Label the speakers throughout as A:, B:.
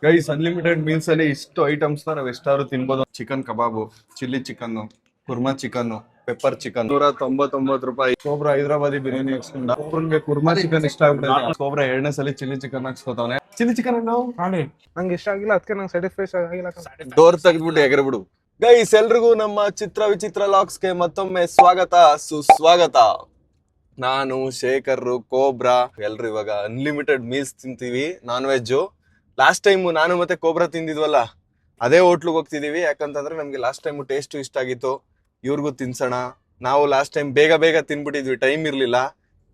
A: Guys unlimited meals ಅಲ್ಲಿ ಇಷ್ಟು items ನಾವ್ ಎಷ್ಟಾದ್ರು ತಿನ್ಬೋದು. Chicken kebab, chilli chicken, kurma chicken, pepper chicken, ₹199. Cobra Hyderabadi biryani ಹಾಕ್ಸ್ಕೊಂಡ ಒಬ್ಬನಿಗೆ ಕುರ್ಮಾ ಚಿಕನ್ ಇಷ್ಟ ಆಗ್ಬಿಟ್ಟಿದೆ. ಕೋಬ್ರಾ 2ನೇ ಸಲ ಚಿಲ್ಲಿ ಚಿಕನ್ ಹಾಕ್ಸ್ಕೊತಾವನೆ. ಚಿಲ್ಲಿ ಚಿಕನ್
B: ನಂಗೆ ಇಷ್ಟ ಆಗಿಲ್ಲ, ಅದಕ್ಕೆ ನಂಗೆ ಸ್ಯಾಟಿಸ್ಫೈ ಆಗಿಲ್ಲ.
A: ಡೋರ್ ತೆಗೆದ್ಬಿಟ್ಟು ಎಗರ್ಬಿಡು. ಗೈಸ್ ಎಲ್ರಿಗೂ ನಮ್ಮ ಚಿತ್ರ ವಿಚಿತ್ರ ಲಾಕ್ಸ್ಗೆ ಮತ್ತೊಮ್ಮೆ ಸ್ವಾಗತ ಸುಸ್ವಾಗತ. ನಾನು ಶೇಖರ್, ಕೋಬ್ರಾ ಎಲ್ರು ಇವಾಗ ಅನ್ಲಿಮಿಟೆಡ್ ಮೀಲ್ಸ್ ತಿಂತೀವಿ, ನಾನ್ ವೆಜ್. ಲಾಸ್ಟ್ ಟೈಮ್ ನಾನು ಮತ್ತೆ ಕೋಬ್ರಾ ತಿಂದಿದ್ವಲ್ಲ, ಅದೇ ಹೋಟ್ಲಿಗೆ ಹೋಗ್ತಿದೀವಿ. ಯಾಕಂತಂದ್ರೆ ನಮ್ಗೆ ಲಾಸ್ಟ್ ಟೈಮ್ ಟೇಸ್ಟ್ ಇಷ್ಟ ಆಗಿತ್ತು, ಇವ್ರಿಗೂ ತಿನ್ಸೋಣ. ನಾವು ಲಾಸ್ಟ್ ಟೈಮ್ ಬೇಗ ಬೇಗ ತಿನ್ಬಿಟ್ಟಿದ್ವಿ, ಟೈಮ್ ಇರ್ಲಿಲ್ಲ.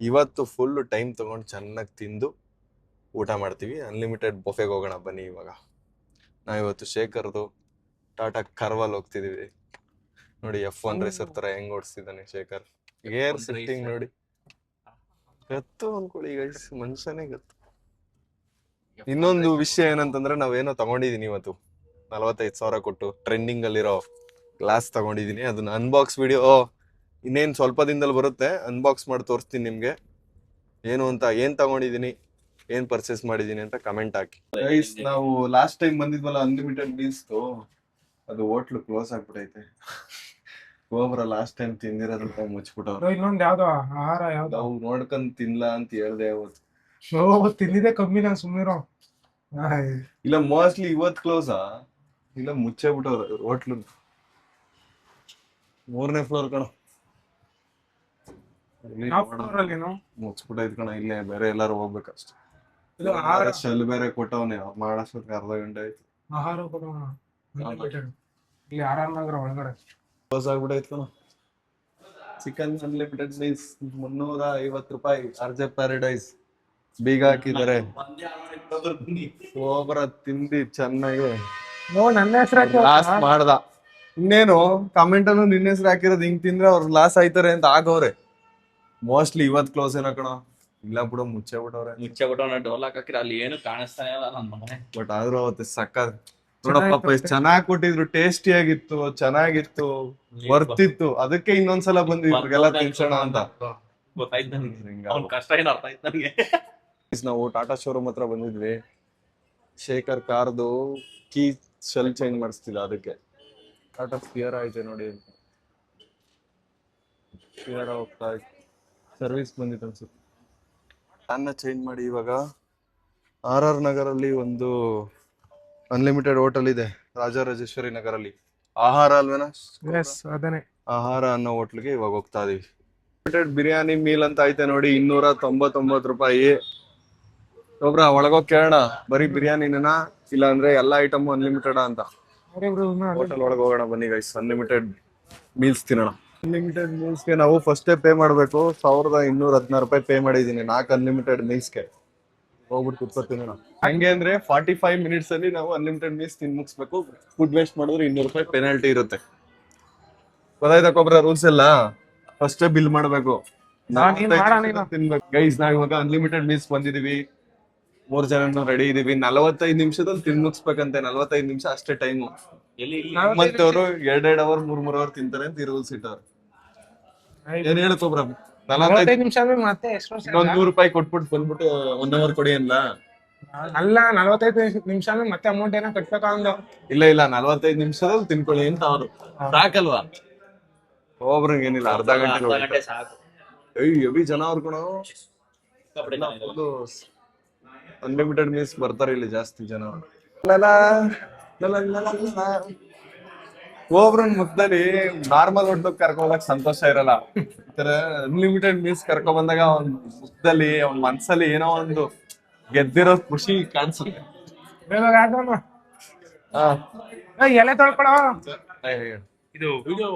A: ಇವತ್ತು ಫುಲ್ ಟೈಮ್ ತಗೊಂಡು ಚೆನ್ನಾಗಿ ತಿಂದು ಊಟ ಮಾಡ್ತೀವಿ. ಅನ್ಲಿಮಿಟೆಡ್ ಬೊಫೆಗೆ ಹೋಗೋಣ ಬನ್ನಿ. ಇವಾಗ ನಾವಿವತ್ತು ಶೇಖರ್ದು ಟಾಟಾ ಕರ್ವಾಲ್ ಹೋಗ್ತಿದೀವಿ. ನೋಡಿ F1 ರೇಸರ್ ತರ ಹೆಂಗ್ ಓಡಿಸ್ತಿದ್ದಾನೆ ಶೇಖರ್. ಏರ್ ಸೆಟ್ಟಿಂಗ್ ನೋಡಿ, ಗತ್ತು ಅನ್ಕೊಳ್ಳಿ ಗೈಸ್, ಮನುಷ್ಯನೇ ಗತ್ತು. ಇನ್ನೊಂದು ವಿಷಯ ಏನಂತಂದ್ರೆ ನಾವೇನೋ ತಗೊಂಡಿದೀನಿ ಇವತ್ತು, 45,000 ಕೊಟ್ಟು ಟ್ರೆಂಡಿಂಗ್ ಅಲ್ಲಿರೋ ಗ್ಲಾಸ್ ತಗೊಂಡಿದೀನಿ. ಅದನ್ನ ಅನ್ಬಾಕ್ಸ್ ವಿಡಿಯೋ ಇನ್ನೇನ್ ಸ್ವಲ್ಪ ದಿನದಲ್ಲಿ ಬರುತ್ತೆ. ಅನ್ಬಾಕ್ಸ್ ಮಾಡಿ ತೋರಿಸ್ತೀನಿ ನಿಮ್ಗೆ ಏನು ಅಂತ, ಏನ್ ತಗೊಂಡಿದೀನಿ, ಏನ್ ಪರ್ಚೇಸ್ ಮಾಡಿದೀನಿ ಅಂತ ಕಮೆಂಟ್ ಹಾಕಿ. ಗೈಸ್ ನಾವು ಲಾಸ್ಟ್ ಟೈಮ್ ಬಂದಿದ್ವಲ್ಲ ಅನ್ಲಿಮಿಟೆಡ್ ಮೀಲ್ಸ್, ಅದು ಹೋಟ್ಲು ಕ್ಲೋಸ್ ಆಗ್ಬಿಟ್ಟೈತೆ. ಕೋಬ್ರಾ ಲಾಸ್ಟ್ ಟೈಮ್ ತಿಂದಿರೋದಂತ ಮುಚ್ಬಿಟ್ಟವ್ರು.
B: ಇನ್ನೊಂದ್ ಯಾವ್ದೋ ಆಹಾರ ಯಾವ್ದು
A: ನಾವು ನೋಡ್ಕೊಂಡ್ ತಿನ್ಲಾ ಅಂತ ಹೇಳ್ದೆ ಅವತ್ತು.
B: ತಿಂದಿದೆ ಕಮ್ಮಿ, ನಾನು ಸುಮ್ಮನಿರೋ.
A: ಇಲ್ಲ ಮೋಸ್ಟ್ಲಿ ಇವತ್ ಕ್ಲೋಸಾ ಇಲ್ಲ ಮುಚ್ಚೆ ಬಿಟ್ಟವ್ರು ಹೋಟ್ಲು. 3ನೇ ಫ್ಲೋರ್ ಕಣ, ಮುಚ್ಬಿಟ್ಟೈತ್ ಕಣ. ಇಲ್ಲೇ ಬೇರೆ ಎಲ್ಲಾರು ಹೋಗ್ಬೇಕಷ್ಟೆ. ಶೆಲ್ ಬೇರೆ ಕೊಟ್ಟವನೆ, ಮಾಡಷ್ಟೊತ್ತಿಗೆ ಅರ್ಧ ಗಂಟೆ ಆಯ್ತು.
B: ಆಹಾರ ಇಲ್ಲಿ ಆರಾಮ್ ನಗರ ಒಳಗಡೆ
A: ಕ್ಲೋಸ್ ಆಗ್ಬಿಟ್ಟೈತ್ ಕಣ. Chicken unlimited meals ₹350, RJ paradise ಬೀಗ ಹಾಕಿದ್ದಾರೆ. ಕೋಬ್ರಾ ತಿಂದಿ ಚೆನ್ನಾಗಿ
B: ನನ್ನ ಹೆಸರು
A: ಲಾಸ್ ಮಾಡ್ದ. ಇನ್ನೇನು ಕಮೆಂಟ್ ಅನ್ನು ನಿನ್ನ ಹೆಸರು ಹಾಕಿರೋದು, ಹಿಂಗ್ ತಿಂದ್ರೆ ಅವ್ರು ಲಾಸ್ ಆಯ್ತಾರೆ ಅಂತ ಆಗವ್ರೆ. ಮೋಸ್ಟ್ಲಿ ಇವತ್ ಕ್ಲೋಸ್ ಏನೋ ಕಣ. ಇಲ್ಲ ಬಿಡು, ಮುಚ್ಚೆ ಬಿಟ್ಟವ್ರೆ.
C: ಡೋಲ್ ಹಾಕಿರ ಅಲ್ಲಿ ಏನು ಕಾಣಿಸ್ತಾನೆ ಇಲ್ಲ ನನ್ನ ಮನೆ.
A: ಬಟ್ ಆದ್ರೂ ಅವತ್ತು ಸಕ್ಕತ್ ನೋಡಪ್ಪ, ಎಷ್ಟು ಚೆನ್ನಾಗಿ ಕೊಟ್ಟಿದ್ರು, ಟೇಸ್ಟಿ ಆಗಿತ್ತು, ಚೆನ್ನಾಗಿತ್ತು, ಬರ್ತಿತ್ತು. ಅದಕ್ಕೆ ಇನ್ನೊಂದ್ಸಲ ಬಂದ್ವಿ ಇವ್ರಿಗೆಲ್ಲ ತಿನ್ಸೋಣ ಅಂತ.
C: ಗೊತ್ತಾಯ್ತು ನನಗೆ, ಅವ್ನ ಕಷ್ಟ ಏನು ಅರ್ಥ ಆಯ್ತು ನನಗೆ.
A: ನಾವು ಟಾಟಾ ಶೋರೂಮ್ ಹತ್ರ ಬಂದಿದ್ವಿ. ಶೇಖರ್ ಕಾರ್ದು ಕೀ ಶೆಲ್ ಚೇಂಜ್ ಮಾಡಿಸ್ತಿಲ್ಲ, ಅದಕ್ಕೆ ಟಾಟಾ ಸ್ಪಿಯರ್ ಐತೆ ನೋಡಿ ಅಂತ. ಸ್ಪಿಯರ್ ಹೋಗ್ತಾ ಸರ್ವಿಸ್ ಬಂದಿತ್ತು ಅನ್ಸುತ್ತೆ. ಪ್ಲಾನ್ನ ಚೇಂಜ್ ಮಾಡಿ ಇವಾಗ RR ನಗರಲ್ಲಿ ಒಂದು ಅನ್ಲಿಮಿಟೆಡ್ ಹೋಟೆಲ್ ಇದೆ, ರಾಜರಾಜೇಶ್ವರಿ ನಗರಲ್ಲಿ. ಆಹಾರ ಅಲ್ವೇನಾ?
B: ಅದನ್ನೇ
A: ಆಹಾರ ಅನ್ನೋ ಹೋಟ್ಲಿಗೆ ಇವಾಗ ಹೋಗ್ತಾ ಇದೀವಿ. ಅನ್ಲಿಮಿಟೆಡ್ ಬಿರಿಯಾನಿ ಮೀಲ್ ಅಂತ ಐತೆ ನೋಡಿ, ₹299. ಒಬ್ರ ಒಳಗೋಗ್ ಕೇಳೋಣ, ಬರೀ ಬಿರಿಯಾನಿನ ಇಲ್ಲ ಅಂದ್ರೆ ಎಲ್ಲಾ ಐಟಮ್ ಅನ್ಲಿಮಿಟೆಡ್ ಅಂತ. ಹೋಟೆಲ್ ಒಳಗೆ ಹೋಗೋಣ ಬನ್ನಿ ಗೈಸ್. ಅನ್ಲಿಮಿಟೆಡ್ ಮೀಲ್ಸ್ ತಿನ್ನೋಣ. ಅನ್ಲಿಮಿಟೆಡ್ ಮೀಲ್ಸ್ಗೆ ನಾವು ಫಸ್ಟೇ ಪೇ ಮಾಡ್ಬೇಕು. ₹1,216 ಪೇ ಮಾಡಿದೀನಿ 4 ಅನ್ಲಿಮಿಟೆಡ್ ಮೀಲ್ಸ್ಗೆ. ಹೋಗ್ಬಿಟ್ಟು ಕುತ್ಕೊತೀನಿ. ಹಂಗೆ ಅಂದ್ರೆ 45 ಮಿನಿಟ್ಸ್ ಅಲ್ಲಿ ನಾವು ಅನ್ಲಿಮಿಟೆಡ್ ಮೀಲ್ಸ್ ತಿನ್ ಮುಗಿಸ್ಬೇಕು. ಫುಡ್ ವೇಸ್ಟ್ ಮಾಡಿದ್ರೆ ₹200 ಪೆನಾಲ್ಟಿ ಇರುತ್ತೆ. ಗೊತ್ತಾಯ್ತಾ ಕೋಬ್ರಾ ರೂಲ್ಸ್ ಎಲ್ಲ? ಫಸ್ಟೇ ಬಿಲ್ ಮಾಡ್ಬೇಕು, ತಿನ್ಬೇಕು. ಗೈಸ್ ನಾವ್ ಇವಾಗ ಅನ್ಲಿಮಿಟೆಡ್ ಮೀಲ್ಸ್ ಬಂದಿದೀವಿ, 3 ಜನ ರೆಡಿ ಇದೀವಿ. 45 ನಿಮಿಷದಲ್ಲಿ ತಿನ್ ಮುಗಿಸ್ಬೇಕಂತೆ. 45 ನಿಮಿಷ ಅಷ್ಟೇ ಟೈಮು. ಮತ್ತೆ ಅವರು 2 ಅವರ್ 3 ಅವರ್ ತಿಂತಾರೆ ಅಂತ ರೂಲ್ಸ್ ಇಟ್ಟವ್ರು. ಏನ್ ಹೇಳು ಕೋಬ್ರಾ? 45
B: ನಿಮಿಷ ಮತ್ತೆ
A: ₹100 ಕೊಟ್ಬಿಟ್ಟು ಬಂದ್ಬಿಟ್ಟು 1 ಅವರ್ ಕೊಡಿ ಅಲ್ಲ.
B: ಅಲ್ಲ, 45 ನಿಮಿಷ ಮತ್ತೆ ಅಮೌಂಟ್ ಏನೋ ಕಟ್ಬೇಕಾ ಅಂದ.
A: ಇಲ್ಲ 45 ನಿಮಿಷದಲ್ಲಿ ತಿನ್ಕೊಳ್ಳಿ ಅಂತ ಅವ್ರು. ಸಾಕಲ್ವಾ? ಒಬ್ರಿಗೆ ಏನಿಲ್ಲ, ಅರ್ಧ ಗಂಟೆ
C: ಸಾಕು.
A: ಹೆವಿ ಜನ ಅವ್ರು ಕಣ. ಅನ್ಲಿಮಿಟೆಡ್ ಮೀಲ್ಸ್ ಬರ್ತಾರೆ ಇಲ್ಲಿ ಜಾಸ್ತಿ ಜನ. ಒಬ್ರನ್ ಮುಖದಲ್ಲಿ ನಾರ್ಮಲ್ ಹೋಟ್ಲು ಕರ್ಕೊಂಡೋಗಕ್ ಸಂತೋಷ ಇರಲ್ಲ. ಈ ತರ ಅನ್ಲಿಮಿಟೆಡ್ ಮೀಲ್ಸ್ ಕರ್ಕೊಂಡ್ ಬಂದಾಗ ಅವ್ನ ಮುಖದಲ್ಲಿ, ಅವ್ನ ಮನ್ಸಲ್ಲಿ ಏನೋ ಒಂದು ಗೆದ್ದಿರೋ ಖುಷಿ ಕಾಣಿಸುತ್ತೆ.
B: ಎಲೆ ತೊಳ್ಕೊಳ.
C: ಇದು ವಿಡಿಯೋ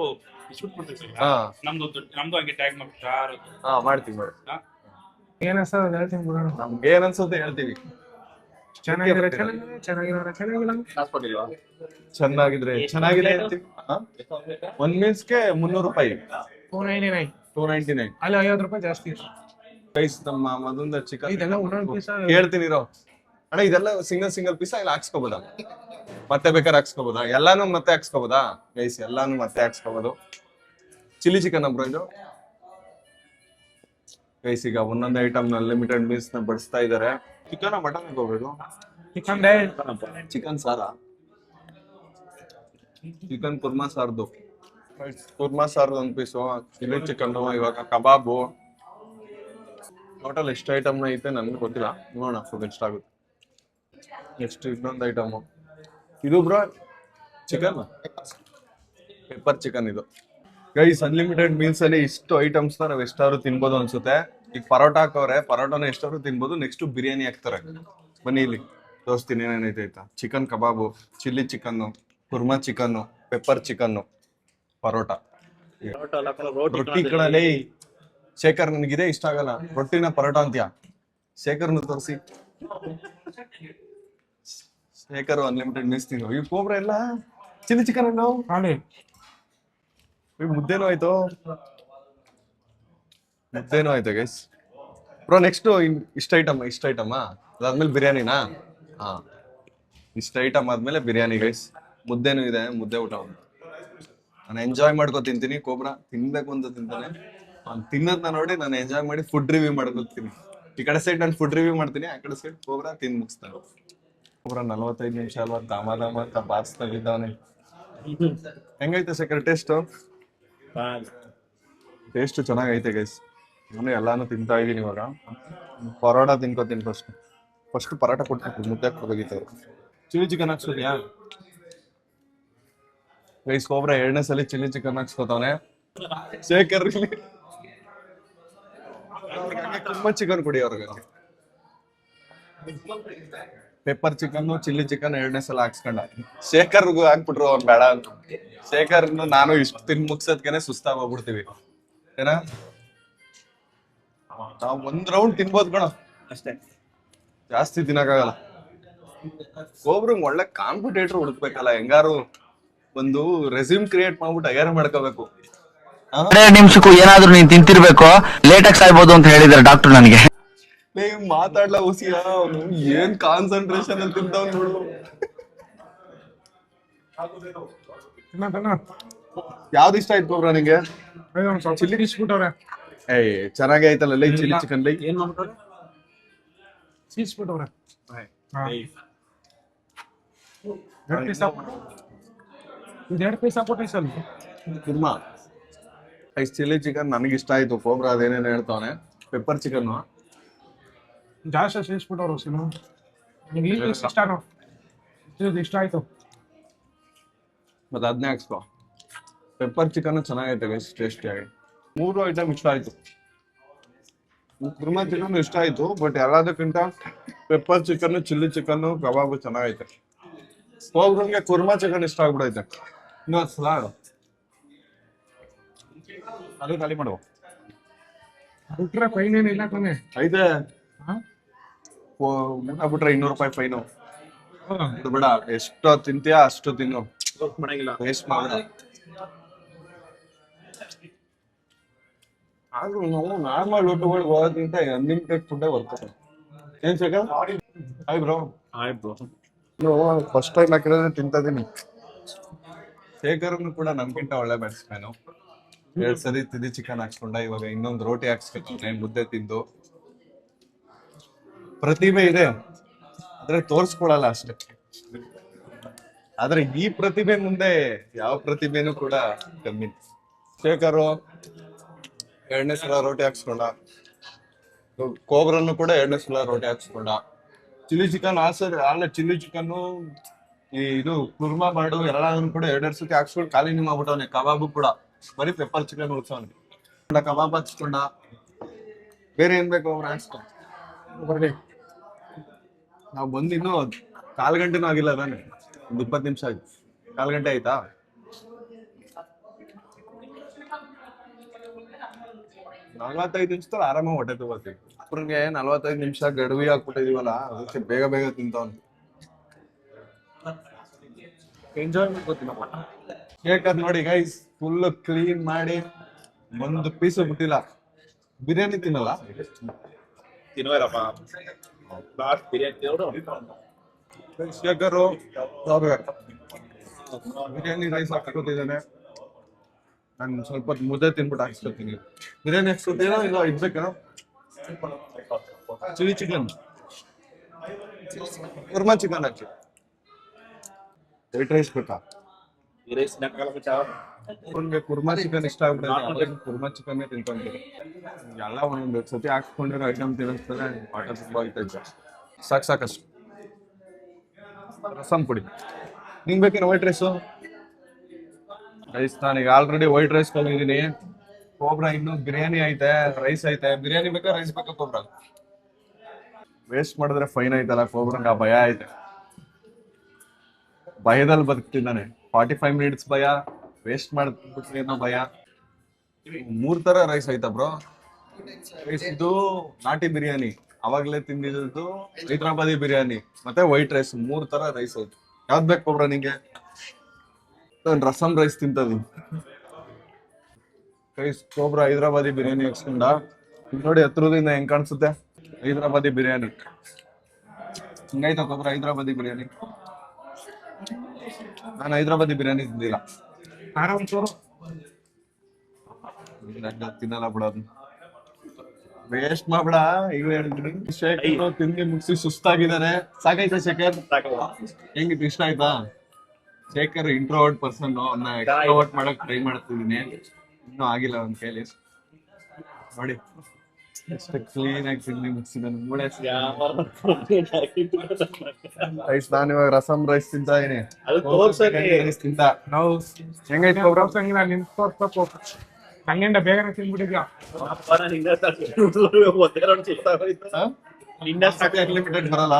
C: ಶೂಟ್ ಮಾಡ್ತೀವಿ ಸರ್. ನಮ್ದು ಹಂಗೆ ಟ್ಯಾಗ್ ಮಾಡ್ಬಿಟ್ಟು
A: ಮಾಡ್ತೀವಿ ಮಾಡಿ.
B: ಏನ್ ಅನ್ಸೋದು ಹೇಳ್ತೀನಿ ಬಿಡೋಣ.
A: ನಮ್ಗೆ ಏನ್ ಅನ್ಸುತ್ತೆ ಹೇಳ್ತೀವಿ. ಚೆನ್ನಾಗಿದ್ರೆ ಚೆನ್ನಾಗಿದೆ ಹೇಳ್ತೀವಿ. ಒಂದ್ ಮೀಲ್ಸ್ಗೆ ₹300. $299.
B: ಅಲ್ಲಿ ₹50 ಜಾಸ್ತಿ.
A: ಗೈಸ್ ನಮ್ಮ ಮಧುಂದ ಚಿಕನ್
B: ಇದೆಲ್ಲ ಒಂದೊಂದು ಪೀಸ್
A: ಹೇಳ್ತೀನಿ ಇರೋ ಅಣ್ಣ. ಇದೆಲ್ಲ ಸಿಂಗಲ್ ಪೀಸ್ ಇಲ್ಲಿ ಹಾಕ್ಸ್ಕೋಬೋದಾ? ಮತ್ತೆ ಬೇಕಾದ್ರೆ ಹಾಕ್ಸ್ಕೋಬೋದಾ? ಎಲ್ಲಾನು ಮತ್ತೆ ಹಾಕ್ಸ್ಕೋಬೋದಾ ಗೈಸ್? ಎಲ್ಲಾನು ಮತ್ತೆ ಹಾಕ್ಸ್ಕೋಬೋದು. ಚಿಲ್ಲಿ ಚಿಕನ್ ಬ್ರೋ ಇದು ಗೈಸ್. ಈಗ ಒಂದೊಂದು ಐಟಮ್ ಅನ್ಲಿಮಿಟೆಡ್ ಮೀಲ್ಸ್ ನ ಬಡಿಸ್ತಾ ಇದಾರೆ. ಚಿಕನ್ ಮಟನ್ ಹೋಗ್ಬೇಕು.
B: ಚಿಕನ್ ಡೇ
A: ಚಿಕನ್ ಸಾರಾ, ಚಿಕನ್ ಕುರ್ಮಾ ಸಾರ್ದು, ಕುರ್ಮಾ ಸಾರ್ದು ಒಂದು ಪೀಸು, ಚಿಲ್ಲಿ ಚಿಕನ್, ಇವಾಗ ಕಬಾಬು. ಟೋಟಲ್ ಎಷ್ಟು ಐಟಮ್ ಐತೆ ನನ್ಗೆ ಗೊತ್ತಿಲ್ಲ, ನೋಡೋಣ ಫುಡ್ ಎಷ್ಟಾಗುತ್ತೆ. ಎಷ್ಟು ಇನ್ನೊಂದು ಐಟಮು ಇದು ಬ್ರೋ, ಚಿಕನ್ ಪೆಪ್ಪರ್ ಚಿಕನ್. ಇದು ಗೈಸ್ ಅನ್ಲಿಮಿಟೆಡ್ ಮೀಲ್ಸ್ ಅಲ್ಲಿ ಇಷ್ಟು ಐಟಮ್ಸ್ ನಾವು ಎಷ್ಟಾದ್ರು ತಿನ್ಬೋದು ಅನ್ಸುತ್ತೆ. ಈಗ ಪರೋಟ ಹಾಕವ್ರೆ, ಪರೋಟನ ಎಷ್ಟಾದ್ರು ತಿನ್ಬೋದು. ನೆಕ್ಸ್ಟ್ ಬಿರಿಯಾನಿ ಹಾಕ್ತಾರೆ. ಬನ್ನಿ ಇಲ್ಲಿ ತೋರಿಸ್ತೀನಿ ಏನೇನೈತೆ ಆಯ್ತಾ. Chicken kebab, chilli chicken, kurma chicken, pepper chicken, parotta, ರೊಟ್ಟಿ ಕಣಲೇ. ಶೇಖರ್ ನನಗಿದೆ ಇಷ್ಟ ಆಗಲ್ಲ ರೊಟ್ಟಿನ ಪರೋಟ ಅಂತ್ಯಾ. ಶೇಖರ್ನ ತೋರಿಸಿ. ಶೇಖರ್ ಅನ್ಲಿಮಿಟೆಡ್ ಮೀಲ್ಸ್ ತಿನ್ನು. ಈ ಕೋಬ್ರ ಎಲ್ಲ ಚಿಲ್ಲಿ ಚಿಕನ್ ನಾವು
B: ಖಾಲಿ
A: ಮುದ್ದೇನೂ ಆಯ್ತು, ಮುದ್ದೇನೂ ಆಯ್ತು ಗೈಸ್. ಬ್ರೋ ನೆಕ್ಸ್ಟ್ ಇಷ್ಟ ಐಟಮ್ ಅದಾದ್ಮೇಲೆ ಬಿರಿಯಾನಿನಾ? ಹಾ, ಇಷ್ಟ ಐಟಮ್ ಆದ್ಮೇಲೆ ಬಿರಿಯಾನಿ ಗೈಸ್. ಮುದ್ದೇನೂ ಇದೆ, ಮುದ್ದೆ ಊಟ. ನಾನು ಎಂಜಾಯ್ ಮಾಡ್ಕೊ ತಿಂತೀನಿ. ಕೋಬ್ರಾ ತಿನ್ಬೇಕು ಅಂತ ತಿಂತಾನೆ. ನಾನು ತಿನ್ನೋದನ್ನ ನೋಡಿ ನಾನು ಎಂಜಾಯ್ ಮಾಡಿ ಫುಡ್ ರಿವ್ಯೂ ಮಾಡ್ಕೊತೀನಿ. ಈ ಕಡೆ ಸೈಡ್ ನಾನು ಫುಡ್ ರಿವ್ಯೂ ಮಾಡ್ತೀನಿ, ಆ ಕಡೆ ಸೈಡ್ ಕೋಬ್ರಾ ತಿಂದು ಮುಗಿಸ್ತಾನೆ. ಕೋಬ್ರಾ 45 ನಿಮಿಷ ಅಲ್ವಾ ದಾಮ ಅಂತ ಬಾರಿಸ್ತಾಗಿದ್ದಾನೆ. ಹೆಂಗೈತೆ ಶೇಖರ್ ಟೇಸ್ಟು? ಟೇಸ್ಟ್ ಚೆನ್ನಾಗೈತೆ ಗೈಸ್. ನಾನು ಎಲ್ಲಾನು ತಿಂತಾ ಇದೀನಿ. ಇವಾಗ ಪರೋಟ ತಿನ್ಕೋತೀನಿ. ಫಸ್ಟ್ ಪರೋಟ ಕೊಟ್ಬಿಟ್ಟು ಮುದ್ದೆ ಕೊಡೋಗಿತ್ತು. ಚಿಲ್ಲಿ ಚಿಕನ್ ಹಾಕ್ಸ್ಕೊತೀಯಾ ಗೈಸ್? ಕೋಬ್ರಾ 2ನೇ ಸಲ ಚಿಲ್ಲಿ ಚಿಕನ್ ಹಾಕ್ಸ್ಕೊತಾವನೆ. ಶೇಖರ್ ತುಂಬಾ ಚಿಕನ್ ಕೊಡಿ ಅವ್ರಿಗೆ. ಪೆಪ್ಪರ್ ಚಿಕನ್, ಚಿಲ್ಲಿ ಚಿಕನ್ 2ನೇ ಸಲ ಹಾಕ್ಸ್ಕೊಂಡ. ಶೇಖರ್ಗೂ ಹಾಕ್ಬಿಟ್ರು ಅವ್ನು ಬೇಡ ಅಂತ. ಶೇಖರ್ ನಾನು ಇಷ್ಟು ತಿನ್ ಮುಗ್ಸೋದ್ಕೇನೆ ಸುಸ್ತಾಗಿ ಹೋಗ್ಬಿಡ್ತೀವಿ ಏನ. ನಾವು ಒಂದ್ ರೌಂಡ್ ತಿನ್ಬೋದು ಕಣ ಅಷ್ಟೇ, ಜಾಸ್ತಿ ತಿನ್ನಕ್ಕಾಗಲ್ಲ. ಒಬ್ರು ಒಳ್ಳೆ ಕಾಂಪಿಟೇಟರ್ ಹುಡುಕ್ಬೇಕಲ್ಲ. ಹೆಂಗಾರು ಒಂದು ರೆಸ್ಯೂಮ್ ಕ್ರಿಯೇಟ್ ಮಾಡ್ಬಿಟ್ಟು ಹೈರ್ ಮಾಡ್ಕೋಬೇಕು.
D: 2 ನಿಮಿಷಕ್ಕೂ ಏನಾದ್ರೂ ನೀನ್ ತಿಂತಿರ್ಬೇಕು, ಲೇಟಾಗಿ ಸಾಯ್ಬೋದು ಅಂತ ಹೇಳಿದಾರೆ ಡಾಕ್ಟರ್ ನನಗೆ.
A: ಮಾತಾಡ್ಲಾ ಹುಸಿಯ ಅವನು, ಏನ್ ಕಾನ್ಸಂಟ್ರೇಷನ್ ಅಲ್ಲಿ ತಿಂತಾವ್ ನೋಡು. ಯಾವ್ದು ಇಷ್ಟ ಆಯ್ತು ಕೋಬ್ರಾ ನಿಂಗೆ?
B: ಚಿಲ್ಲಿ ಇಸ್ಬಿಟ್ಟವ್ರೆ.
A: ಏಯ್ ಚೆನ್ನಾಗಿ ಆಯ್ತಲ್ಲ ಲೈ ಚಿಲ್ಲಿ ಚಿಕನ್ ಲೈ.
C: ಏನ್ ಮಾಡ್ತಾರೆ?
B: ಚೀಸ್ಬಿಟ್ಟವ್ರೆ. 2 ಪೀಸ್ ಹಾಕ್ಬಿಟ್ಟು ಇದು 2 ಪೀಸ್ ಹಾಕ್ಬಿಟ್ಟು ಸ್ವಲ್ಪ
A: ಕುರ್ಮಾ ಐಸ್ ಚಿಲ್ಲಿ ಚಿಕನ್ ನನಗೆ ಇಷ್ಟ ಆಯ್ತು. ಕೋಬ್ರಾ ಅದೇನೇನು ಹೇಳ್ತಾವನೆ. ಪೆಪ್ಪರ್ ಚಿಕನ್
B: ಜಾಸ್ತಿ ಸೇರಿಸ್ಬಿಟ್ಟವ್ರು. ನಿಮ್ಗೆ ಈ ಪೀಸ್ ಇಷ್ಟನೋ? ಇದು ಇಷ್ಟ ಆಯ್ತು
A: ಮತ್ತೆ ಅದನ್ನೇ ಹಾಕ್ಸ್ಕೊ. ಪೆಪ್ಪರ್ ಚಿಕನ್ ಚೆನ್ನಾಗೈತೆ ಗೈಸ್, ಟೇಸ್ಟಿಯಾಗಿ. 3 ಐಟಮ್ ಇಷ್ಟ ಆಯ್ತು. ಕುರ್ಮಾ ಚಿಕನ್ ಇಷ್ಟ ಆಯ್ತು, ಬಟ್ ಎಲ್ಲದಕ್ಕಿಂತ ಪೆಪ್ಪರ್ ಚಿಕನ್, ಚಿಲ್ಲಿ ಚಿಕನ್, ಕಬಾಬು ಚೆನ್ನಾಗೈತೆ. ಹೋಗ್ರಂಗೆ ಕುರ್ಮಾ ಚಿಕನ್ ಇಷ್ಟ ಆಗ್ಬಿಡೈತೆ. ಇನ್ನೊಂದು ಸಲ ಅದು ಖಾಲಿ ಮಾಡುವ.
B: ಬಿಟ್ರೆ ಫೈನ್ ಏನಿಲ್ಲ ತಾನೆ?
A: ಐತೆ ಊಟ ಬಿಟ್ರೆ 200 ರೂಪಾಯಿ ಫೈನು. ಬೇಡ, ಎಷ್ಟು ತಿಂತೀಯಾ ಅಷ್ಟು ತಿನ್ನು, ವೇಸ್ಟ್ ಮಾಡ. ಆದ್ರೂ ನಾವು ನಾರ್ಮಲ್ ಊಟಗಳು ಹೋಗೋದ್ಕಿಂತ ಅನ್ಲಿಮಿಟೆಡ್ ಫುಡ್ ಬರ್ತದೆ. ಏನ್ Shekhar? Hi bro. First time ಹಾಕಿರೋದ್ರೆ ತಿಂತಿದ್ದೀನಿ. ಶೇಖರ್ನು ಕೂಡ ನಮ್ಗಿಂತ ಒಳ್ಳೆ ಬ್ಯಾಟ್ಸ್ಮನ್. 2 ಸರಿ ತಿಂದಿ ಚಿಕನ್ ಹಾಕ್ಸ್ಕೊಂಡ, ಇವಾಗ ಇನ್ನೊಂದು ರೋಟಿ ಹಾಕ್ಸ್ಕೊಂಡೆ, ಮುದ್ದೆ ತಿಂದು. ಪ್ರತಿಭೆ ಇದೆ ಆದ್ರೆ ತೋರ್ಸ್ಕೊಳಲ್ಲ ಅಷ್ಟೇ. ಆದ್ರೆ ಈ ಪ್ರತಿಭೆ ಮುಂದೆ ಯಾವ ಪ್ರತಿಭೆನೂ ಕೂಡ ಕಮ್ಮಿ. ಶೇಖರು 2ನೇ ಸಲ ರೋಟಿ ಹಾಕ್ಸ್ಕೊಂಡ, ಕೋಬ್ರನ್ನು ಕೂಡ 2ನೇ ಸಲ ರೋಟಿ ಹಾಕ್ಸ್ಕೊಂಡ. ಚಿಲ್ಲಿ ಚಿಕನ್ ಆಲೆ ಚಿಲ್ಲಿ ಚಿಕನ್ನು ಇದು ಕುರ್ಮಾ ಮಾಡು ಎಲ್ಲಾನು ಕೂಡ 2 ಸತಿ ಹಾಕ್ಸ್ಕೊಂಡು ಖಾಲಿ ಮಾಡ್ಬಿಟ್ಟವನೆ. ಕಬಾಬು ಕೂಡ ಬರೀ ಪೆಪ್ಪರ್ ಚಿಕನ್ ಉಳ್ಸವನೆ. ಕಬಾಬ್ ಹಚ್ಕೊಂಡ, ಬೇರೆ ಏನ್ ಬೇಕು ಅವ್ರು ಹಾಕ್ಸ್ಕೊಂಡ.
B: ಬರ್ಲಿ
A: ನಾವು ಬಂದು ಇನ್ನೂ 1/4 ಗಂಟೆನೂ ಆಗಿಲ್ಲ ತಾನೆ, ಒಂದು 20 ನಿಮಿಷ ಆಯ್ತು. 1/4 ಗಂಟೆ ಆಯ್ತಾ? 45 ನಿಮಿಷದಲ್ಲಿ ಆರಾಮಾಗಿ ಹೊಟ್ಟೆ ತಗೋತೀವಿ. ಅಪ್ರಂಗೆ 45 ನಿಮಿಷ ಗಡುವಿ ಹಾಕ್ಬಿಟ್ಟಿದೀವಲ್ಲ, ಅದಕ್ಕೆ ಬೇಗ ಬೇಗ ತಿಂತಾವ್. ಎಂಜಾಯ್ ಮಾಡ್ಕೋತೀನಪ್ಪ. ಶೇಖರ್ ನೋಡಿ ಗೈಸ್, ಫುಲ್ ಕ್ಲೀನ್ ಮಾಡಿ ಒಂದು ಪೀಸ್ ಬಿಟ್ಟಿಲ್ಲ. ಬಿರಿಯಾನಿ ತಿನ್ನಲ್ಲ?
C: ತಿನ್ನುವರಪ್ಪ
A: ಶೇಖರು ಬಿರಿಯಾನಿ ರೈಸ್ ಹಾಕ್ಕೊತಿದ್ದಾನೆ. ನಾನು ಸ್ವಲ್ಪ ಹೊತ್ತು ಮುದ್ದೆ ತಿನ್ಬಿಟ್ಟು ಹಾಕ್ಸ್ಕೊತೀನಿ. ಬಿರಿಯಾನಿ ಹಾಕ್ಸ್ಕೊತೀನೋ ಇಲ್ಲ ಇದ್ಬೇಕೇನೋ? ಚಿಲ್ಲಿ ಚಿಕನ್ ಕುರ್ಮಾ ಚಿಕನ್ ಹಾಕಿ. ವೈಟ್ ರೈಸ್ ಬೇಕಾ? ಅವ್ನಿಗೆ ಕುರ್ಮಾ ಚಿಕನ್ ಇಷ್ಟ ಆಗ್ಬಿಟ್ಟೆ, ಕುರ್ಮಾ ಚಿಕನ್ ತಿನ್ಕೊಂಡ್ರೆ ಎಲ್ಲ ಒಂದೊಂದು ಸತಿ ಹಾಕ್ಸ್ಕೊಂಡಿರೋ ಐಟಮ್ ತಿನ್ನಿಸ್ತಾರೆ. ಆಟ ತುಂಬಾ ಐತೆ. ಸಾಕಷ್ಟು ರಸಂ ಪುಡಿ. ನಿಂಗೆ ಬೇಕೇನು ವೈಟ್ ರೈಸು? ರೈಸ್ ನಾನೀಗ ಆಲ್ರೆಡಿ ವೈಟ್ ರೈಸ್ ತಗೊಂಡಿದ್ದೀನಿ. ಕೋಬ್ರಾ ಇನ್ನು ಬಿರಿಯಾನಿ ಐತೆ, ರೈಸ್ ಐತೆ. ಬಿರಿಯಾನಿ ಬೇಕಾ ರೈಸ್ ಬೇಕಾ ಕೋಬ್ರಾ? ವೇಸ್ಟ್ ಮಾಡಿದ್ರೆ ಫೈನ್ ಐತಲ್ಲ ಕೋಬ್ರಂಗ, ಆ ಭಯ ಐತೆ. ಭಯದಲ್ಲಿ ಬದುಕ್ತಿದ್ದಾನೆ. 45 ಮಿನಿಟ್ಸ್ ಭಯ, ವೇಸ್ಟ್ ಮಾಡ್ಬಿಟ್ರೆ ಏನೋ ಭಯ. 3 ತರ ರೈಸ್ ಐತಾ ಬ್ರೋ? ರೈಸ್ ಇದು ನಾಟಿ ಬಿರಿಯಾನಿ, ಅವಾಗ್ಲೇ ತಿಂದಿದ್ದು ಹೈದ್ರಾಬಾದಿ ಬಿರಿಯಾನಿ, ಮತ್ತೆ ವೈಟ್ ರೈಸ್. 3 ತರ ರೈಸ್ ಐತೆ. ಯಾವ್ದು ಬೇಕು ಕೋಬ್ರಾ ನಿಂಗೆ? ನಾನು ರಸಂ ರೈಸ್ ತಿಂತದೀನಿ. ರೈಸ್ ಕೋಬ್ರಾ ಹೈದ್ರಾಬಾದಿ ಬಿರಿಯಾನಿ ಹಾಕ್ಸ್ಕೊಂಡ. ನೋಡಿ ಹತ್ರದಿಂದ ಹೆಂಗ್ ಕಾಣಿಸುತ್ತೆ ಹೈದ್ರಾಬಾದಿ ಬಿರಿಯಾನಿ. ಹಿಂಗೈತ ಕೋಬ್ರಾ ಹೈದ್ರಾಬಾದಿ ಬಿರಿಯಾನಿ? ನಾನು ಹೈದ್ರಾಬಾದಿ ಬಿರಿಯಾನಿ ತಿಂದಿಲ್ಲ. ತಿನ್ನಲ್ಲ ಬಿಡೋದು, ವೇಸ್ಟ್ ಮಾಡ್ಬೇಡ. ಈಗ ಹೇಳಿದ್ದೀನಿ. ಶೇಖರ್ ತಿಂದು ಮುಗಿಸಿ ಸುಸ್ತಾಗಿದ್ದಾನೆ. ಸಾಕಾಯ್ತಾ ಶೇಖರ್? ಹೆಂಗಿತ್ತು, ಇಷ್ಟ ಆಯ್ತಾ? ಶೇಖರ್ ಇಂಟ್ರೋವರ್ಟ್ ಪರ್ಸನ್, ಅವ್ನ ಎಕ್ಸ್ಟ್ರೋವರ್ಟ್ ಮಾಡಕ್ ಟ್ರೈ ಮಾಡ್ತಿದ್ದೀನಿ. ಇನ್ನೂ ಆಗಿಲ್ಲ ಒಂದ್ ಕೈಲಿ. ನೋಡಿ ಎಷ್ಟು ಕ್ಲೀನ್ ಆಗಿ ತಿಂದು ಮುಗಿಸಿದ್ದಾನೆ. ರೈಸ್ ನಾನು ಇವಾಗ ರಸಂ ರೈಸ್ ತಿಂತಾ ಇದೀನಿ. ರೈಸ್ ತಿಂತ
B: ನಾವು
A: ಹೆಂಗೈತೆ ಕೋಬ್ರಾ?
B: ನಿನ್ ತೋರ್ಸ್ಬೇಕು. ಹಂಗೇಂಡ ಬೇಗನೆ ತಿನ್ಬಿಟ್ಟಿದ್ಯಾ?
A: ಅನ್ಲಿಮಿಟೆಡ್ ಬರಲ್ಲ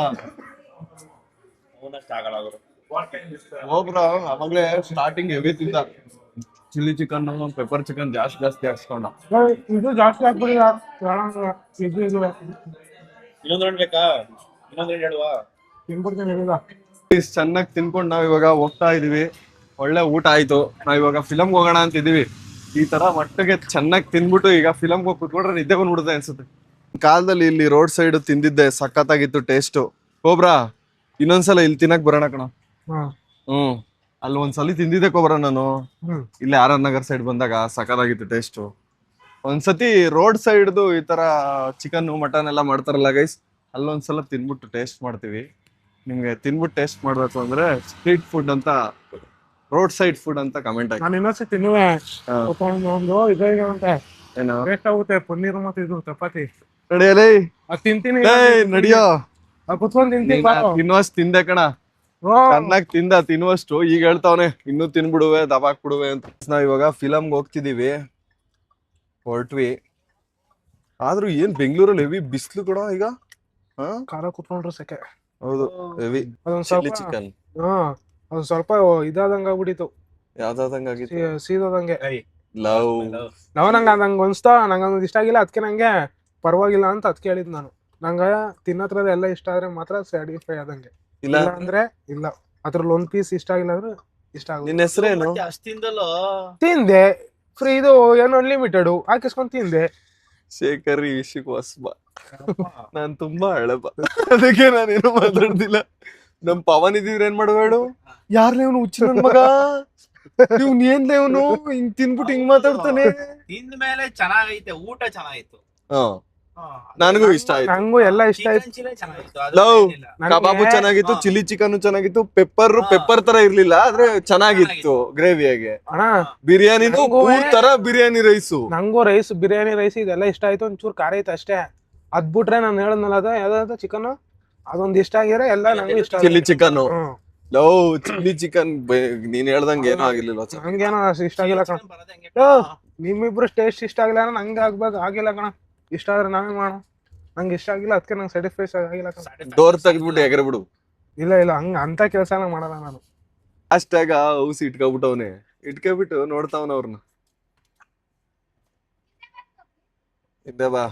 A: ಕೋಬ್ರಾ. ಅವಾಗ್ಲೇ ಸ್ಟಾರ್ಟಿಂಗ್ ಹೆವಿ ತಿಂದ. ಚಿಲ್ಲಿ ಚಿಕನ್, ಪೆಪ್ಪರ್ ಚಿಕನ್ ಜಾಸ್ತಿ ಹಾಕ್ಸ್ಕೊಂಡ.
B: ಇದು ಜಾಸ್ತಿ ಆಗ್ಬಿಟ್ಟಿದ. ಇದು
C: ಇನ್ನೊಂದು ರೌಂಡ್ ಬೇಕಾ? ಇನ್ನೊಂದು ರೌಂಡ್ ಹೇಳುವ?
B: ತಿನ್ಬಿಡ್ತೀನಿ ಈಗ.
A: ಚೆನ್ನಾಗಿ ತಿನ್ಕೊಂಡು ನಾವ್ ಇವಾಗ ಹೋಗ್ತಾ ಇದೀವಿ. ಒಳ್ಳೆ ಊಟ ಆಯ್ತು. ನಾವ್ ಇವಾಗ ಫಿಲಮ್ಗೆ ಹೋಗೋಣ ಅಂತ ಇದೀವಿ. ಈ ತರ ಮಟ್ಟಿಗೆ ಚೆನ್ನಾಗಿ ತಿನ್ಬಿಟ್ಟು ಈಗ ಫಿಲಮ್ಗೆ ಹೋಗಿ ಕುತ್ಕೊಂಡ್ರೆ ನಿದ್ದೆ ಬಂದ್ಬಿಡುತ್ತೆ ಅನ್ಸುತ್ತೆ. ಕಾಲದಲ್ಲಿ ಇಲ್ಲಿ ರೋಡ್ ಸೈಡ್ ತಿಂದಿದ್ದೆ, ಸಖತ್ತಾಗಿತ್ತು ಟೇಸ್ಟ್. ಕೋಬ್ರಾ ಇನ್ನೊಂದ್ಸಲ ಇಲ್ಲಿ ತಿನ್ನಕ್ ಬರೋಣ ಕಣ. ಅಲ್ಲಿ ಒಂದ್ಸಲಿ ತಿಂದಿದ್ದೆ ಕೋಬ್ರಾ ನಾನು, ಇಲ್ಲಿ ಆರ್ ಆರ್ ನಗರ್ ಸೈಡ್ ಬಂದಾಗ. ಸಖತ್ತಾಗಿತ್ತು ಟೇಸ್ಟ್. ಒಂದ್ಸತಿ ರೋಡ್ ಸೈಡ್ದು ಈ ತರ ಚಿಕನ್ ಮಟನ್ ಎಲ್ಲ ಮಾಡ್ತಾರಲ್ಲ ಗೈಸ್, ಅಲ್ಲೊಂದ್ಸಲ ತಿನ್ಬಿಟ್ಟು ಟೇಸ್ಟ್ ಮಾಡ್ತೀವಿ. ನಿಮ್ಗೆ ತಿನ್ಬಿಟ್ಟು ಟೇಸ್ಟ್ ಮಾಡ್ಬೇಕು ಅಂದ್ರೆ ಸ್ಟ್ರೀಟ್ ಫುಡ್ ಅಂತ, ರೋಡ್ ಸೈಡ್ ಫುಡ್ ಅಂತ ಕಮೆಂಟ್ ಆಗಿ.
B: ನಾನು ಇನ್ನೊಂದ್ಸತಿ ತಿನ್ನುವೆ. ಒಂದು ಇದಂತೆ
A: ಏನೋ
B: ವೇಸ್ಟ್ ಆಗುತ್ತೆ. ಪನ್ನೀರ್ ಮತ್ತೆ ಇದು ಚಪಾತಿ
A: ನಡಿಯಲೇ,
B: ಅದ್ ತಿಂತೀನಿ.
A: ನಡಿಯೋ.
B: ಕುತ್ಕೊಂಡ್ ತಿಂತೀನಿ.
A: ತಿನ್ನುವಷ್ಟು ತಿಂದೆ ಕಣ, ಚೆನ್ನಾಗಿ ತಿನ್ನುವಷ್ಟು. ಈಗ ಹೇಳ್ತಾವನೆ ಇನ್ನೂ ತಿನ್ಬಿಡುವೆ, ದಬಾಕ್ ಬಿಡುವೆ ಅಂತ. ನಾವ್ ಇವಾಗ ಫಿಲಮ್ಗೆ ಹೋಗ್ತಿದೀವಿ, ಹೊರಟ್ವಿ. ಆದ್ರೂ ಏನ್ ಬೆಂಗಳೂರಲ್ಲಿ ಹೆವಿ ಬಿಸ್ಲು ಕೂಡ ಈಗ.
B: ಖಾರ ಕುತ್ಕೊಂಡ್ರು ಸೆಕೆ.
A: ಹೌದು, ಹೆವಿ.
B: ಅದೊಂದ್
A: ಚಿಲ್ಲಿ
B: ಸ್ವಲ್ಪ
A: ಚಿಕನ್
B: ಅದು ಸ್ವಲ್ಪ ಇದಾದಂಗ ಆಗ್ಬಿಟ್ಟಿತ್ತು,
A: ಯಾವ್ದಾದಂಗಾಗಿತ್ತು?
B: ಸೀದೋದಂಗೆ.
A: ಲವ್
B: ನಂಗೆ ಅನ್ಸ್ತಾ, ನಂಗೆ ಇಷ್ಟ ಆಗಿಲ್ಲ. ಅದಕ್ಕೆ ನಂಗೆ ಪರವಾಗಿಲ್ಲ ಅಂತ ಅದಕ್ಕೆ ಹೇಳಿದ್ ನಾನು. ನಂಗೆ ತಿನ್ನತ್ರದ ಎಲ್ಲ ಇಷ್ಟ ಆದ್ರೆ ಮಾತ್ರ ಸ್ಯಾಟಿಸ್ಫೈ ಆದಂಗೆ,
A: ಇಲ್ಲ
B: ಇಲ್ಲ ಅಂದ್ರೆ ಇಲ್ಲ. ಅದ್ರಲ್ಲಿ ಒಂದ್ ಪೀಸ್ ಇಷ್ಟ ಆಗಿಲ್ಲ ಅಂದ್ರೆ ಇಷ್ಟ ಆಗ.
A: ನಿನ್ನ ಹೆಸರೇನು?
B: ತಿಂದೆ ಫ್ರೀ, ಇದು ಏನು ಅನ್ಲಿಮಿಟೆಡ್ ಹಾಕಿಸ್ಕೊಂಡ್ ತಿಂದೆ.
A: ಶೇಖರ್ ಈ ವಿಷಯಕ್ಕೆ ಹೊಸ್ಬ, ನಾನ್ ತುಂಬಾ ಹಳಬ, ಅದಕ್ಕೆ ನಾನೇನು ಮಾತಾಡ್ತಿಲ್ಲ. ನಮ್ ಪವನ್ ಇದಿದ್ರೆ ಏನ್ ಮಾಡ್ಬೇಡು. ಯಾರ್ನೇ ಇವನು ಹುಚ್ಚ ನನ್ ಮಗ, ಇವ್ನ್ ಏನ್ಲೇ ಇವನು ಹಿಂಗ್ ತಿನ್ಬಿಟ್ಟು ಹಿಂಗ್ ಮಾತಾಡ್ತಾನೆ.
E: ತಿಂದ ಮೇಲೆ ಚೆನ್ನಾಗೈತೆ, ಊಟ ಚೆನ್ನಾಗಿತ್ತು.
A: ನನಗೂ ಇಷ್ಟ ಆಯ್ತು.
B: ನಂಗೂ ಎಲ್ಲ ಇಷ್ಟ ಆಯ್ತು.
A: ಲವ್ ಕಬಾಬು ಚೆನ್ನಾಗಿತ್ತು, ಚಿಲ್ಲಿ ಚಿಕನ್ ಚೆನ್ನಾಗಿತ್ತು. ಪೆಪ್ಪರ್ ತರ ಇರ್ಲಿಲ್ಲ, ಆದ್ರೆ ಚೆನ್ನಾಗಿತ್ತು ಗ್ರೇವಿಯಾಗೆ.
B: ಅಣ್ಣ
A: ಬಿರಿಯಾನಿದು 3 ತರ ಬಿರಿಯಾನಿ ರೈಸು.
B: ನಂಗೂ ರೈಸ್, ಬಿರಿಯಾನಿ ರೈಸ್ ಇದೆಲ್ಲ ಇಷ್ಟ ಆಯ್ತು. ಒಂಚೂರು ಖಾರ ಐತೆ ಅಷ್ಟೇ. ಅದ್ ಬಿಟ್ರೆ ನಾನು ಹೇಳದ್ನಲ್ಲ, ಅದ ಯಾವ್ದಾದ್ರು ಚಿಕನ್ ಅದೊಂದ್ ಇಷ್ಟ ಆಗಿರೋ ಎಲ್ಲ ನಂಗೂ ಇಷ್ಟ.
A: Chilli chicken, love chilli chicken ನೀನ್ ಹೇಳ್ದಂಗೆ ಏನೋ ಆಗಿರ್ಲಿಲ್ಲ.
B: ನಂಗೇನೋ ಇಷ್ಟ ಆಗಿಲ್ಲ ಕಣ. ನಿಮ್ಮಿಬ್ರು ಟೇಸ್ಟ್ ಇಷ್ಟ ಆಗಿಲ್ಲ ಅಂದ್ರೆ ನಂಗೆ ಆಗ್ಬೇಕು, ಆಗಿಲ್ಲ ಕಣ. ಇಷ್ಟ ಆದ್ರೆ ನಾವೇ ಮಾಡೋಣ. ನಂಗೆ ಇಷ್ಟ ಆಗಿಲ್ಲ, ಅದಕ್ಕೆ ನಂಗೆ ಸ್ಯಾಟಿಸ್ಫೈ ಆಗಿಲ್ಲ ಕಣ.
A: ಡೋರ್ ತೆಗ್ದ್ಬಿಟ್ಟು ಎಗರೆ ಬಿಡು.
B: ಇಲ್ಲ ಹಂಗ ಅಂತ ಕೆಲ್ಸನ ಮಾಡಲ್ಲ ನಾನು.
A: ಅಷ್ಟಾಗ ಔಸಿ ಇಟ್ಕೊಬಿಟ್ಟವನೆ, ಇಟ್ಕೊಬಿಟ್ಟು ನೋಡ್ತಾವನ ಅವ್ರನ್ನ. ಇದ್ದೆ ಬಾ,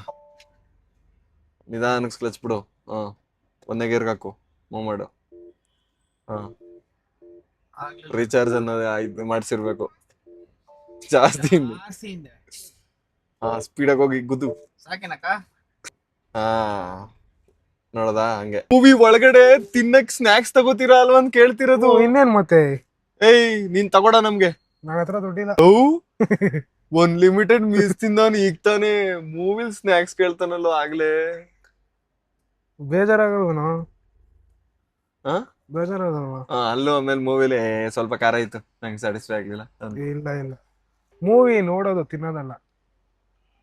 A: ನಿಧಾನಕ್ಕೆ ಕ್ಲಚ್ ಬಿಡು. ಒಂದೇ ಗೇರ್ಗೆ ಹಾಕು, ಮೂವ್ ಮಾಡು. ರೀಚಾರ್ಜ್ ಅನ್ನೋದೇ ಮಾಡ್ಸಿರ್ಬೇಕು ಜಾಸ್ತಿ. ಸ್ಪೀಡಾಗಿ ಹೋಗಿ ಗುದ್ದು.
E: ಸಾಕೇನಕ್ಕ?
A: ನೋಡದ ಹಂಗೆ. ಮೂವಿ ಒಳಗಡೆ ತಿನ್ನಕ್ ಸ್ನಾಕ್ಸ್ ತಗೋತೀರಾ ಅಲ್ವಾ ಅಂತ ಕೇಳ್ತಿರೋದು.
B: ಇನ್ನೇನ್ ಮತ್ತೆ?
A: ಏಯ್ ನೀನ್ ತಗೋಡ ನಮ್ಗೆ.
B: ನನ್ನ ಹತ್ರ ದುಡ್ಡಿಲ್ಲ.
A: ಅನ್ಲಿಮಿಟೆಡ್ ಮೀಲ್ಸ್ ತಿಂದವನು ಈಗ ತಾನೇ ಮೂವಿಲ್ ಸ್ನಾಕ್ಸ್ ಕೇಳ್ತಾನಲ್ಲೋ ಆಗ್ಲೇ.
B: ಬೇಜಾರಾಗಲ್ವನು?
A: ಹಾ
B: ಬೇಜಾರದಲ್ವಾ?
A: ಅಲ್ಲೂ ಆಮೇಲೆ ಮೂವಿಲಿ ಸ್ವಲ್ಪ ಖಾರ ಇತ್ತು, ನಂಗೆ ಸ್ಯಾಟಿಸ್ಫೈ ಆಗ್ಲಿಲ್ಲ.
B: ಇಲ್ಲ ಮೂವಿ ನೋಡೋದು ತಿನ್ನೋದಲ್ಲ.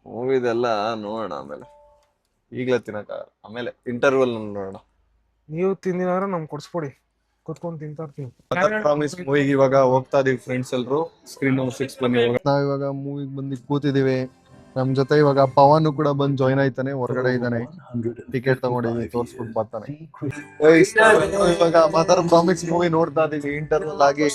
A: ಮೂವಿದೆಲ್ಲ ನೋಡೋಣ ಆಮೇಲೆ, ಈಗ್ಲೇ ತಿನ್ನಕ ಆಮೇಲೆ ಇಂಟರ್ವಲ್ ನೋಡೋಣ.
B: ನೀವು ತಿಂದಿನಾರ ನಮ್ಗೆ ಕೊಡ್ಸ್ಕೊಡಿ, ಕುತ್ಕೊಂಡು ತಿಂತಾ ಇರ್ತೀವಿ.
A: ಪ್ರಾಮಿಸ್ ಮೂವಿಗೆ ಇವಾಗ ಹೋಗ್ತಾ ಇದೀವಿ ಫ್ರೆಂಡ್ಸ್ ಎಲ್ರು. ಸ್ಕ್ರೀನ್ ನಂಬರ್ 6 ಬನ್ನಿ. ನಾವ್ ಇವಾಗ ಮೂವಿಗೆ ಬಂದು ಕೂತಿದೀವಿ. ನಮ್ ಜೊತೆ ಇವಾಗ ಪವನ್ ಕೂಡ ಬಂದ್ ಜಾಯ್ನ್ ಆಯ್ತಾನೆ, ಹೊರಗಡೆ ಇದ್ದಾನೆ. ಟಿಕೆಟ್ ತಗೊಂಡಿದ್ವಿ, ತೋರ್ಸ್ಬಿಟ್ಟು ಬರ್ತಾನೆ. ಇವಾಗ ಮದರ್ ಪ್ರಾಮಿಸ್ ಮೂವಿ ನೋಡ್ತಾ ಇದೀವಿ ಇಂಟರ್ವಲ್ ಆಗಿ.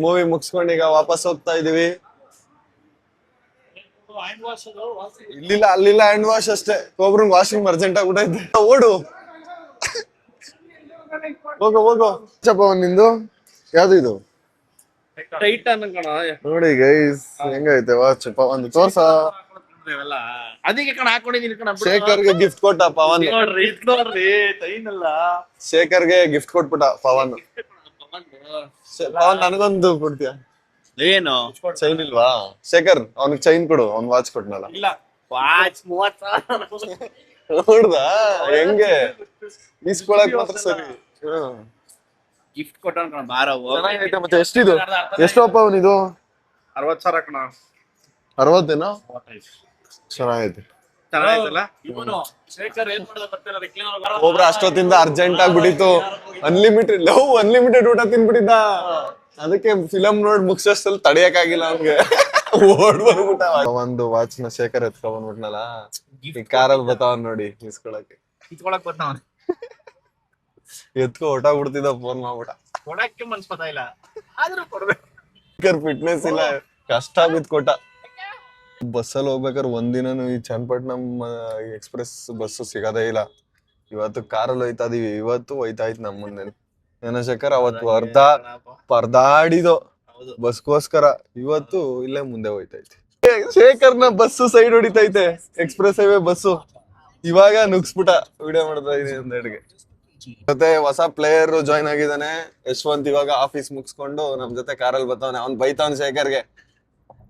A: ಮೂವಿ ಮುಗಿಸ್ಕೊಂಡು ಈಗ ವಾಪಸ್ ಹೋಗ್ತಾ ಇದೀವಿ. ಇಲ್ಲಿಲ್ಲ ಅಲ್ಲಿಲ್ಲ ಹ್ಯಾಂಡ್ ವಾಶ್ ಅಷ್ಟೇ. ಒಬ್ರು ವಾಷಿಂಗ್ ಅರ್ಜೆಂಟ್ ಆಗ್ಬಿಟ್ಟೈತೆ. ಓಡು ಹೋಗೋ ಚಪ್ಪ ನಿಂದು ಯಾವ್ದು ಇದು? ನೋಡಿ ಗೈಸ್ ಹೆಂಗೈತೆ ವಾಚ್. ಒಂದು ತೋರ್ಸ.
E: ಅದಕ್ಕೆ ಕಣ ಹಾಕೊಂಡಿದೀನಿ ಕಣ.
A: ಶೇಖರ್ಗೆ ಗಿಫ್ಟ್ ಕೊಟ್ಟ ಪವನ್.
E: ನೋಡ್ರಿ ತೈನಲ್ಲ.
A: ಶೇಖರ್ಗೆ ಗಿಫ್ಟ್ ಕೊಟ್ಬಿಟ್ಟ ಪವನ್. ಪವನ್ ನನಗೊಂದು ಕೊಡ್ತೀಯ?
E: ಏನು
A: ಚೈನ್ ಇಲ್ವಾ? ಶೇಖರ್ ಅವ್ನಿಗೆ ಚೈನ್ ಕೊಡು, ಅವ್ನ್ ವಾಚ್ ಕೊಟ್ನಲ್ಲ.
E: ಇಲ್ಲ ವಾಚ್ 30,000.
A: ನೋಡ್ದ ಹೆಂಗೆ ಇಸ್ಕೊಳಕ್ ಮಾತ್ರ ಸರಿ.
E: ಗಿಫ್ಟ್ ಕೊಟ್ಟ ಕಣ ಬಾರವು.
A: ಚೆನ್ನಾಗೈತೆ. ಮತ್ತೆ ಎಷ್ಟಿದು? ಎಷ್ಟಪ್ಪ ಅವನಿದು?
E: 60,000 ಕಣ.
A: 60 ಚೆನ್ನಾಗೈತೆ.
E: ಚೆನ್ನಾಗೈತಲ್ಲ.
A: ಒಬ್ರ ಅಷ್ಟೊತ್ತಿಂದ ಅರ್ಜೆಂಟ್ ಆಗ್ಬಿಟ್ಟಿತ್ತು. ಅನ್ಲಿಮಿಟೆಡ್ ಊಟ ತಿನ್ಬಿಟ್ಟಿದ್ದ. ಅದಕ್ಕೆ ಫಿಲಂ ನೋಡ್ ಮುಗಿಸೋಷ್ಟಲ್ಲಿ ತಡೆಯಕ್ಕಾಗಿಲ್ಲ ಅವ್ನಿಗೆ. ಓಡ್ ಬಂದ್ಬಿಟ್ಟ. ಒಂದು ವಾಚ್ ನ ಶೇಖರ್ ಎತ್ಕೊಂಡ್ಬಿಟ್ನಲ್ಲ, ಈ ಕಾರಲ್ಲಿ ಬರ್ತಾವ ನೋಡಿ ಇಸ್ಕೊಳಕ್ಕೆ.
E: ಕಿತ್ಕೊಳಕ್ ಬರ್ತಾವ.
A: ಎತ್ಕೊ ಹೊಟ್ಟಾಗ್ಬಿಡ್ತಿದ್ದ, ಫೋನ್ ಮಾಡ್ಬಿಟ್ಟ.
E: ಕೊಡಕ್ಕೆ ಮನ್ಸ್ ಬರ್ತಾ ಇಲ್ಲ, ಆದ್ರೂ ಕೊಡ್ಬೇಕು.
A: ಶೇಖರ್ ಫಿಟ್ನೆಸ್ ಇಲ್ಲ, ಕಷ್ಟ ಬಿತ್ ಕೊಟ್ಟ. ಬಸ್ಸಲ್ಲಿ ಹೋಗ್ಬೇಕಾದ್ರೆ ಒಂದಿನನು ಈ ಚನ್ನಪಟ್ಟಣಂ ಎಕ್ಸ್ಪ್ರೆಸ್ ಬಸ್ಸು ಸಿಗೋದೇ ಇಲ್ಲ. ಇವತ್ತು ಕಾರಲ್ಲಿ ಹೋಯ್ತಾ ಇದೀವಿ. ಇವತ್ತು ಹೋಯ್ತಾ ಇತ್ತು ನಮ್ಮ ಮುಂದೆ. ಏನೋ ಶೇಖರ್ ಅವತ್ತು ಪರ್ದಾಡಿದೋ ಬಸ್ಗೋಸ್ಕರ. ಇವತ್ತು ಇಲ್ಲೇ ಮುಂದೆ ಹೋಯ್ತೈತೆ. ಶೇಖರ್ನ ಬಸ್ಸು ಸೈಡ್ ಹೊಡಿತೈತೆ, ಎಕ್ಸ್ಪ್ರೆಸ್ ಹೈವೇ ಬಸ್ಸು. ಇವಾಗ ನುಗ್ಸ್ಬಿಟ್ಟ ವಿಡಿಯೋ ಮಾಡ್ತಾ ಇದೀನಿ ಒಂದೆರಡ್ಗೆ. ಮತ್ತೆ ಹೊಸ ಪ್ಲೇಯರ್ ಜಾಯ್ನ್ ಆಗಿದ್ದಾನೆ ಯಶವಂತ್. ಇವಾಗ ಆಫೀಸ್ ಮುಗಿಸ್ಕೊಂಡು ನಮ್ ಜೊತೆ ಕಾರಲ್ಲಿ ಬರ್ತಾವನೆ. ಅವ್ನ್ ಬೈತಾವನ್ ಶೇಖರ್ಗೆ,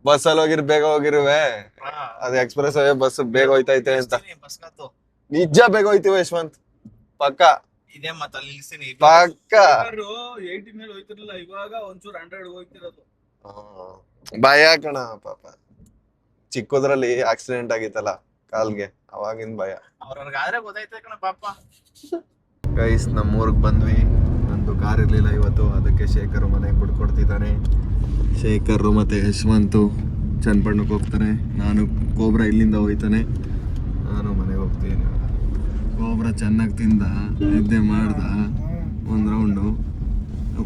A: ಬಸ್ಸಲ್ಲಿ ಬೇಗ ಹೋಗಿರುವೆ, ಅದು ಎಕ್ಸ್ಪ್ರೆಸ್ ಹೈವೇ ಬಸ್ ಬೇಗ ಹೋಯ್ತೈತೆ ಅಂತ. ನಿಜ ಬೇಗ ಹೋಯ್ತಿವ ಯಶವಂತ್, ಪಕ್ಕ
E: ಇದೇ ಮತ್ತ ಅಲ್ಲಿ ಇಳಿಸ್ತೀನಿ.
A: ಪಕ್ಕ
C: 80 ಮೇಲೆ ಹೋಯ್ತಿರಲಿಲ್ಲ, ಇವಾಗ ಒಂಚೂರು 100 ಹೋಯ್ತಿರೋದು.
A: ಭಯ ಕಣ ಪಾಪ. ಚಿಕ್ಕದ್ರಲ್ಲಿ ಆಕ್ಸಿಡೆಂಟ್ ಆಗಿತ್ತಲ್ಲ ಕಾಲ್ಗೆ, ಅವಾಗಿನ ಭಯ.
E: ಅವ್ರವ್ರಿಗಾದ್ರೆ ಗೊತ್ತಾಯ್ತದೆ ಕಣ ಪಾಪ.
A: ಗೈಸ್ ನಮ್ಮೂರ್ಗ್ ಬಂದ್ವಿ. ನಂದು ಕಾರ್ ಇರ್ಲಿಲ್ಲ ಇವತ್ತು, ಅದಕ್ಕೆ ಶೇಖರ್ ಮನೆಗೆ ಬಿಡ್ಕೊಡ್ತಿದ್ದಾನೆ. ಶೇಖರ್ ಮತ್ತೆ ಯಶವಂತು ಚನ್ನಪಟ್ಟಣಕ್ಕೆ ಹೋಗ್ತಾರೆ. ನಾನು ಕೋಬ್ರಾ ಇಲ್ಲಿಂದ ಹೋಯ್ತಾನೆ, ನಾನು ಮನೆಗೆ ಹೋಗ್ತೀನಿ. ಕೋಬ್ರಾ ಚೆನ್ನಾಗಿ ತಿಂದ, ನಿದ್ದೆ ಮಾಡ್ದ. ಒಂದ್ ರೌಂಡು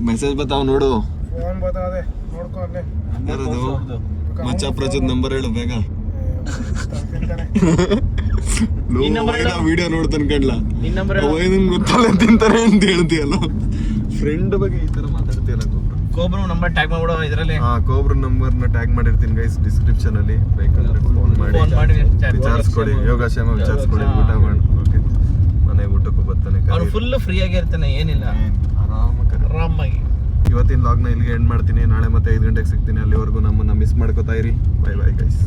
A: ಮೆಸೇಜ್ ಬರ್ತಾವ ನೋಡು.
B: ಫೋನ್ ಬರ್ತದೆ ನೋಡ್ಕೊ ಅಲ್ಲೇ.
A: ಯಾರದು? ಮಚ್ಚ ಪ್ರಚೋದ್ ನಂಬರ್ ಹೇಳು ಬೇಗ. ವಿಡಿಯೋ ನೋಡ್ತಾನೆ ಕಣ್ಲ, ಗೊತ್ತಲ್ಲ ತಿಂತಾನೆ ಅಂತ ಹೇಳ್ತೀಯಲ್ಲ. ಫ್ರೆಂಡ್ ಬಗ್ಗೆ ಈ ತರ ಮಾತಾಡ್ತೀಯಲ್ಲ.
E: ಕೋಬ್ರಾ ನಂಬರ್ ಟ್ಯಾಗ್ ಮಾಡ್ಬಿಡೋ ಇದ್ರಲ್ಲಿ.
A: ಕೋಬ್ರಾ ನಂಬರ್ನ ಟ್ಯಾಗ್ ಮಾಡಿರ್ತೀನಿ ಗೈಸ್ ಡಿಸ್ಕ್ರಿಪ್ಷನ್ ಅಲ್ಲಿ. ಬೇಕಂದ್ರೆ ಫೋನ್ ಮಾಡಿ ವಿಚಾರಿಸ್ಕೊಡಿ, ಯೋಗಕ್ಷೇಮ ವಿಚಾರಿಸ್ಕೊಡಿ. ಊಟ ಮಾಡಿ ಓಕೆ, ಮನೆಗೆ ಊಟಕ್ಕೂ ಬರ್ತಾನೆ.
E: ಅವ್ನು ಫುಲ್ ಫ್ರೀ ಆಗಿರ್ತಾನೆ, ಏನಿಲ್ಲ, ಆರಾಮಾಗಿ.
A: ಇವತ್ತಿನ ಲಾಗ್ನ ಇಲ್ಲಿಗೆ ಎಂಡ್ ಮಾಡ್ತೀನಿ. ನಾಳೆ ಮತ್ತೆ 5 ಗಂಟೆಗೆ ಸಿಗ್ತೀನಿ. ಅಲ್ಲಿವರೆಗೂ ನಮ್ಮನ್ನ ಮಿಸ್ ಮಾಡ್ಕೋತಾ ಇರಿ. Bye bye guys.